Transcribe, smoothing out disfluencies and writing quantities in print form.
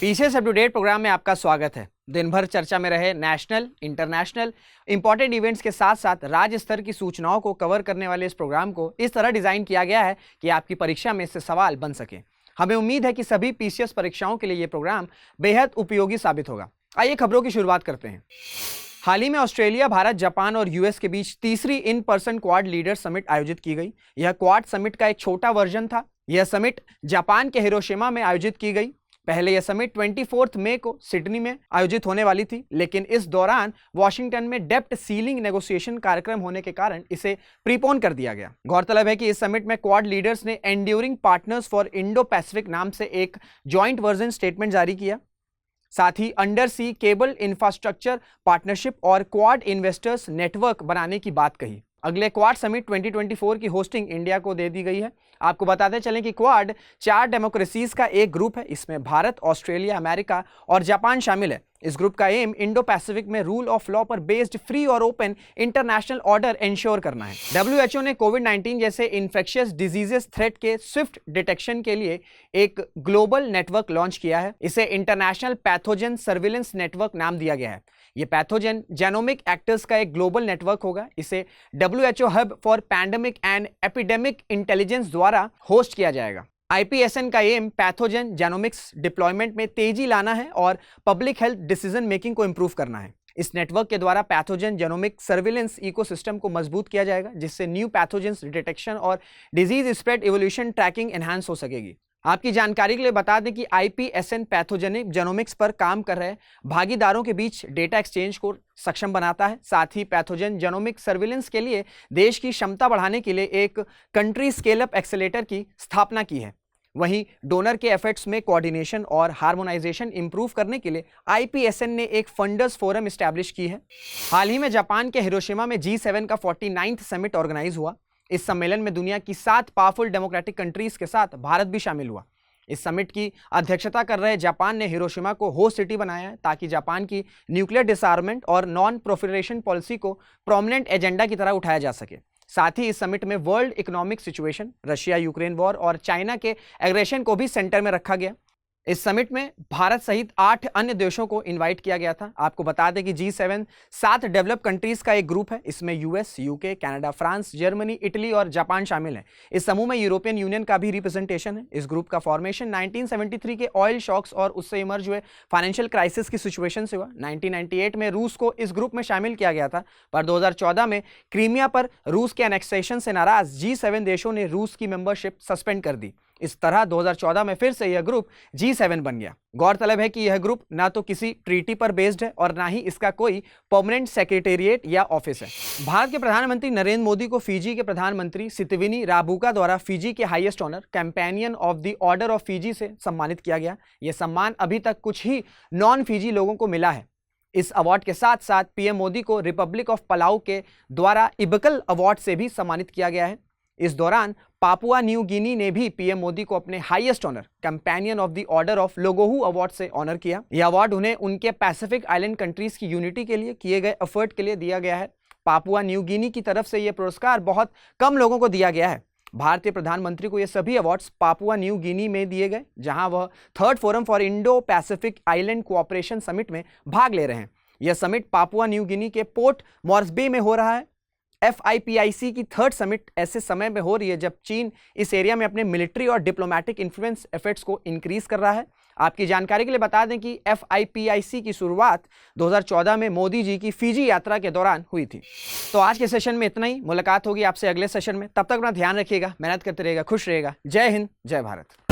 PCS up to date programme में आपका स्वागत है। दिन भर चर्चा में रहे नेशनल, इंटरनेशनल इंपॉर्टेंट इवेंट्स के साथ साथ राज्य स्तर की सूचनाओं को कवर करने वाले इस प्रोग्राम को इस तरह डिजाइन किया गया है कि आपकी परीक्षा में इससे सवाल बन सके। हमें उम्मीद है कि सभी पीसीएस परीक्षाओं के लिए ये प्रोग्राम बेहद उपयोगी साबित होगा। आइए खबरों की शुरुआत करते हैं। हाल ही में ऑस्ट्रेलिया, भारत, जापान और यूएस के बीच तीसरी in person quad leader summit आयोजित की गई। यह क्वाड समिट का एक छोटा वर्जन था। यह समिट जापान के हिरोशिमा में आयोजित की गई। पहले यह समिट 24 मई को सिडनी में आयोजित होने वाली थी, लेकिन इस दौरान वॉशिंगटन में डेप्ट सीलिंग नेगोशिएशन कार्यक्रम होने के कारण इसे प्रीपोन कर दिया गया। गौरतलब है कि इस समिट में क्वाड लीडर्स ने enduring partners for Indo Pacific नाम से एक जॉइंट वर्जन स्टेटमेंट जारी किया। साथ ही under sea cable infrastructure partnership और क्वाड इन्वेस्टर्स नेटवर्क बनाने की बात कही। अगले क्वाड समिट 2024 की होस्टिंग इंडिया को दे दी गई है। आपको बताते चलें कि क्वाड 4 डेमोक्रेसीज का एक ग्रुप है। इसमें भारत, ऑस्ट्रेलिया, अमेरिका और जापान शामिल है। इस ग्रुप का एम इंडो पैसिफिक में रूल ऑफ लॉ पर बेस्ड फ्री और ओपन इंटरनेशनल ऑर्डर इंश्योर करना है। डब्ल्यूएचओ ने कोविड-19 जैसे इन्फेक्शियस डिजीजेस थ्रेट के स्विफ्ट डिटेक्शन के लिए एक ग्लोबल नेटवर्क लॉन्च किया है। इसे इंटरनेशनल पैथोजन सर्विलेंस नेटवर्क नाम दिया गया है। यह पैथोजन जेनोमिक एक्टर्स का एक ग्लोबल नेटवर्क होगा। इसे WHO hub for pandemic and epidemic intelligence द्वारा होस्ट किया जाएगा। आईपीएसएन का एम पैथोजन जेनोमिक्स डिप्लॉयमेंट में तेजी लाना है और पब्लिक हेल्थ डिसीजन मेकिंग को इंप्रूव करना है। इस नेटवर्क के द्वारा पैथोजन जेनोमिक सर्विलेंस इकोसिस्टम को मजबूत किया जाएगा, जिससे न्यू पैथोजेंस डिटेक्शन और disease spread evolution tracking enhance हो सकेगी। आपकी जानकारी के लिए बता दें कि आईपीएसएन पैथोजेनिक जेनोमिक्स पर काम कर रहे भागीदारों के बीच डेटा एक्सचेंज को सक्षम बनाता है। साथ ही पैथोजन जेनोमिक सर्विलेंस के लिए देश की क्षमता बढ़ाने के लिए एक कंट्री स्केल अप एक्सेलेरेटर की स्थापना की है। वहीं डोनर के एफर्ट्स में कोऑर्डिनेशन और हार्मोनाइजेशन इंप्रूव करने के लिए आईपीएसएन ने एक फंडर्स फोरम एस्टैब्लिश की है। हाल ही में जापान के हिरोशिमा में G7 का 49th समिट ऑर्गेनाइज हुआ। इस सम्मेलन में दुनिया की 7 पावरफुल डेमोक्रेटिक कंट्रीज के साथ भारत भी शामिल हुआ। इस समिट की अध्यक्षता कर रहे जापान ने हिरोशिमा को होस्ट सिटी बनाया है, ताकि जापान की न्यूक्लियर डिसआर्ममेंट और नॉन प्रोलिफरेशन पॉलिसी को प्रोमिनेंट एजेंडा की तरह उठाया जा सके। साथ ही इस समिट में world economic situation, Russia Ukraine war और चाइना के एग्रेशन को भी सेंटर में रखा गया। इस समिट में भारत सहित 8 अन्य देशों को इनवाइट किया गया था। आपको बता दें कि G7 7 डेवलप कंट्रीज का एक ग्रुप है। इसमें US, UK, Canada, France, Germany, Italy और जापान शामिल है। इस समूह में यूरोपियन यूनियन का भी रिप्रेजेंटेशन है। इस ग्रुप का फॉर्मेशन 1973 के ऑयल शॉक्स और उससे इमर्ज हुए फाइनेंशियल क्राइसिस की सिचुएशन से हुआ। 1998 में रूस को इस ग्रुप में शामिल किया गया था, पर 2014 में क्रीमिया पर रूस के एनेक्सेशन से नाराज G7 देशों ने रूस की मेंबरशिप सस्पेंड कर दी। इस तरह 2014 में फिर से यह ग्रुप G7 बन गया। गौरतलब है कि यह ग्रुप ना तो किसी ट्रीटी पर बेस्ड है और ना ही इसका कोई परमानेंट सेक्रेटेरिएट या ऑफिस है। भारत के प्रधानमंत्री नरेंद्र मोदी को फिजी के प्रधानमंत्री सितविनी राबुका द्वारा फिजी के highest honour companion of the order of Fiji से सम्मानित किया गया। यह सम्मान अभी तक कुछ ही नॉन फिजी लोगों को मिला है। इस अवार्ड के साथ साथ पीएम मोदी को रिपब्लिक ऑफ पलाऊ के द्वारा इबकल अवार्ड से भी सम्मानित किया गया है। इस दौरान पापुआ न्यू गिनी ने भी पीएम मोदी को अपने highest honour companion of the order of Logohu award से ऑनर किया। यह अवार्ड उन्हें उनके पैसिफिक आइलैंड कंट्रीज की यूनिटी के लिए किए गए एफर्ट के लिए दिया गया है। पापुआ न्यू गिनी की तरफ से यह पुरस्कार बहुत कम लोगों को दिया गया है। भारतीय प्रधानमंत्री को ये सभी अवार्ड्स पापुआ न्यू गिनी में दिए गए, जहां वह 3rd forum for Indo Pacific island cooperation summit में भाग ले रहे हैं। यह समिट पापुआ न्यू गिनी के पोर्ट मॉर्सबी में हो रहा है। FIPIC की 3rd समिट ऐसे समय में हो रही है जब चीन इस एरिया में अपने मिलिट्री और डिप्लोमेटिक इन्फ्लुएंस एफर्ट्स को इंक्रीज कर रहा है। आपकी जानकारी के लिए बता दें कि FIPIC की शुरुआत 2014 में मोदी जी की फिजी यात्रा के दौरान हुई थी। तो आज के सेशन में इतना ही। मुलाकात होगी आपसे अगले सेशन में। तब तक अपना ध्यान रखिएगा, मेहनत करते रहिएगा, खुश रहिएगा। जय हिंद, जय भारत।